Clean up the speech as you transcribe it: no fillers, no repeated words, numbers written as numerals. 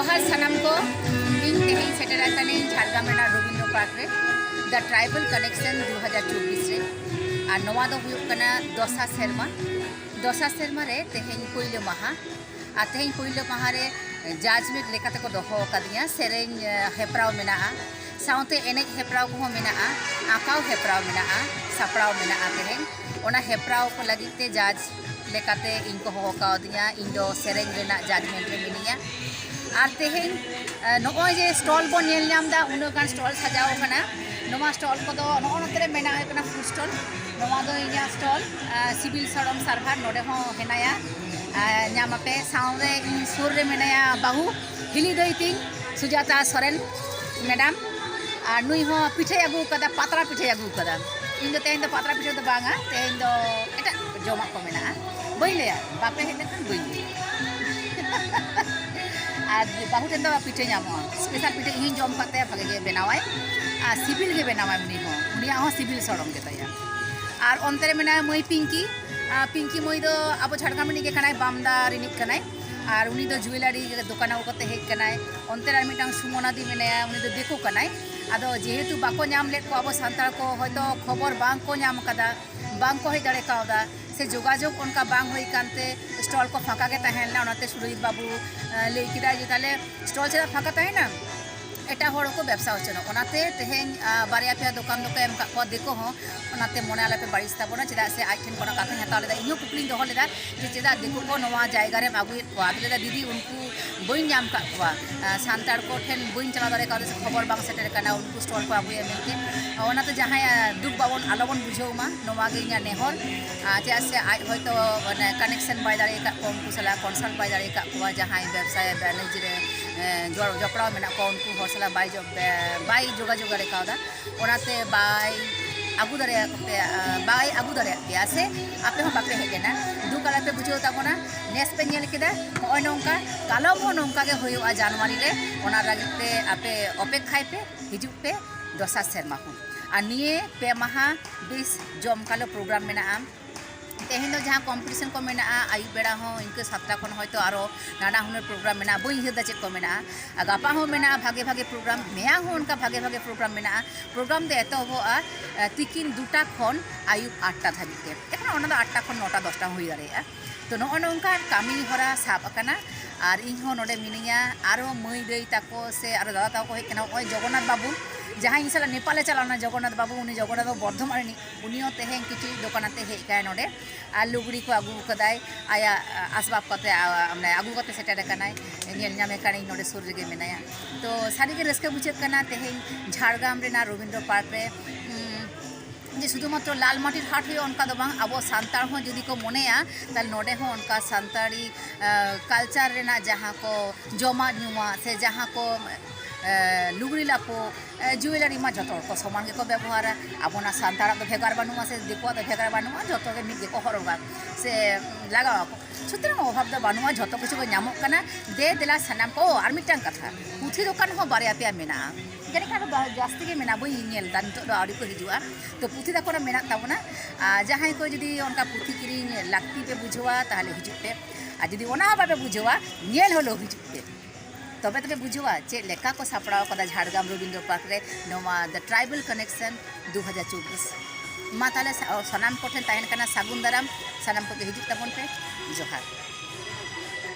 जोहार सनम को इन तेहें सेटेरा कने झारग्राम रेना रविंद्र पार्क रे द ट्राइबल कनेक्शन 2024 रे और नवा दो हुयुग कना दसा सेरमा रे तेहें पहिलो माहा और तेहें पहिलो माहा रे जजमेंट लेकाते को दोहो कदिया सेरेन हेप्राव मेना साउते एनेज हेप्राव को मेना आकाव हेप्राव मेना सपड़ाव मेना तेहें ओना हेप्राव को लगिते जज लेकाते इनको हो कादिया इंदो सेरेन रेना जजमेंट रे मिनिया और तेहें नोय जे स्टॉल बन नेल नामदा उनगान स्टॉल सजाव कना नोमा स्टॉल को दो नोनतरे मेना कना फूड स्टॉल नोमा दो इया स्टॉल सिविल सड़म सार्भार नोडे हो हेनाया नामापे साउरे इन सुर रे मेनाया बाहू हिली दैतिंग सुजाता सोरेन मैडम और नुई हो पिठे अगू कदा पात्रा पिठे अगू कदा इन दो तेहें दो पात्रा पिठे दो बांगा तेहें दो एटा जोमा को मेना बई लेया बापे हेदे खान बई और बाहू टेन दो पिठे नामो स्पेशल पिठे इन जम करते भागे के बनावाय और सिविल के बनावाय उनिया हो सिविल सड़म के तया और अंतरे मेना मई पिंकी मई दो अब झाड़ग्राम के कनाय बामदा रिनिक कनाय और उनी दो जुएलारी दुकान करते हेज कनाय अंतरे मिटांग सुमना दी मेनाया उनी दो देखो कनाय आदो जेहेतु बाको नाम लेट को अब सान्ताल को होयतो खबर बांग को नाम कदा बांग को हेज दाड़े कावदा से जोगाजोग उनका बांग होई कानते स्टॉल को फाका के तहेना उनाते सुरजित बाबू लई किदा जे ताले स्टॉल से फाका तहेना एटा होड़ को व्यवसा होचनो ओनाते तेहें बारिया पे दुकान दो एम का देखो हो ओनाते मने आले पे बारिश ताबोना चेदा से आज ठेन कोना काका हता लेदा इनो कुपलिं दोहो लेदा जे चेदा देखो को नवा जायगा रे आगु वाद लेदा दीदी उनको बइन नाम का सान्ताड़ को ठेन बइन चला दारे का खबर बांग सेटेर काना उनको स्टॉल को आगु एमके ओनाते जहां दुख बाबन आलोबन बुझौमा नवा गे इना नेहर चेदा से आज होयतो माने कनेक्शन बाय दारे का उनको सला कन्सल्ट बाय दारे का जहां व्यवसाय बैलेंस रे जपड़ा मेना को उनको हौसला बाई जोगाजोग रेकादा ओनाते बाई आगू दारे बाई आगू दारे गया से आपे हो बापे हेजना दुकाला पे बुझो ताबोना नेस पे नेल केदा होय नोंका कालम हो नोंका के होयो जनवरी रे ओना लागिते आपे अपेक्षाय पे हिजु पे दसा सेरमा हो आ निये पे माहा 20 जमकालो प्रोग्राम मेना तेहें दो जहाँ कम्पिटिशन को मेना आयु बेड़ा हो इनके सातटा खन होयतो आरो नाना हुनर प्रोग्राम मेना बई हिदा चेक को मेना गापा हो मेना भागे भागे प्रोग्राम मेया हो उनका भागे भागे प्रोग्राम मेना प्रोग्राम दे एतो हो तिकिन दुटा खन आयु 8टा धाबिते एखन ओना दो 8टा खन 9टा 10टा होई दाड़ेया तो नो नोंका कामी हरा साब आकाना और इन हो नोडे मिनिया आरो मई दई ताको से आरो दादा ताको हेकना ओय जगन्नाथ बाबू जहाँ इन साला नेपाले चलाना जगन्नाथ बाबू उनी जगन्नाथ बर्धमान उनियो तेहें किछु दुकानते हेज काय नोडे आ लुगड़ी को आगू कदाय आया आसबाब कते माने आगू कते सेटेर कनाय नेल नामे काने नोडे सुर रेगे मेनाया तो सारी के रस्के बुझे कना तेहें झाड़ग्राम रेना रविंद्र पार्क रे जे शुधुमात्र लाल माटिर हाट हुई उनका दो बांग अब सान्ताड़ हो जदि को मनेया ताल नोडे हो उनका सान्ताड़ी कल्चर रेना जहाँ को जमा नुमा से जहाँ को लुगड़ी लापो जुएलारी मा जतो को समान को व्यवहार आबोना सान्ताड़ा तो भेगार बानुआ से दिको तो भेगार बानुआ जतो के मिद को हरगा से लगा सुतरां अभाव दो बानुआ जतो किछु को नामक कना दे देला सनाम को आर मिटां कथा पुथी दुकान हो बारिया पे मेना जने का जास्ती के मेना बई नेल दान तो आड़ी को हिजुआ तो पुथी दाको मेना ताबोना जहां को जदि उनका पुथी किरिंग लाक्ति पे बुझवा ताहले हिजु पे आ जदि ओना बाबे बुझवा नेल होलो हिजु पे तबे तबे बुझवा चे लेका को सापड़ाव कदा झाड़ग्राम रविंद्र पार्क रे नोमा द ट्राइबल कनेक्शन 2024 मा ताले सनाम को ठेन ताहेन कना सागुन दाराम सनाम को हिजु ताबोन पे जोहार।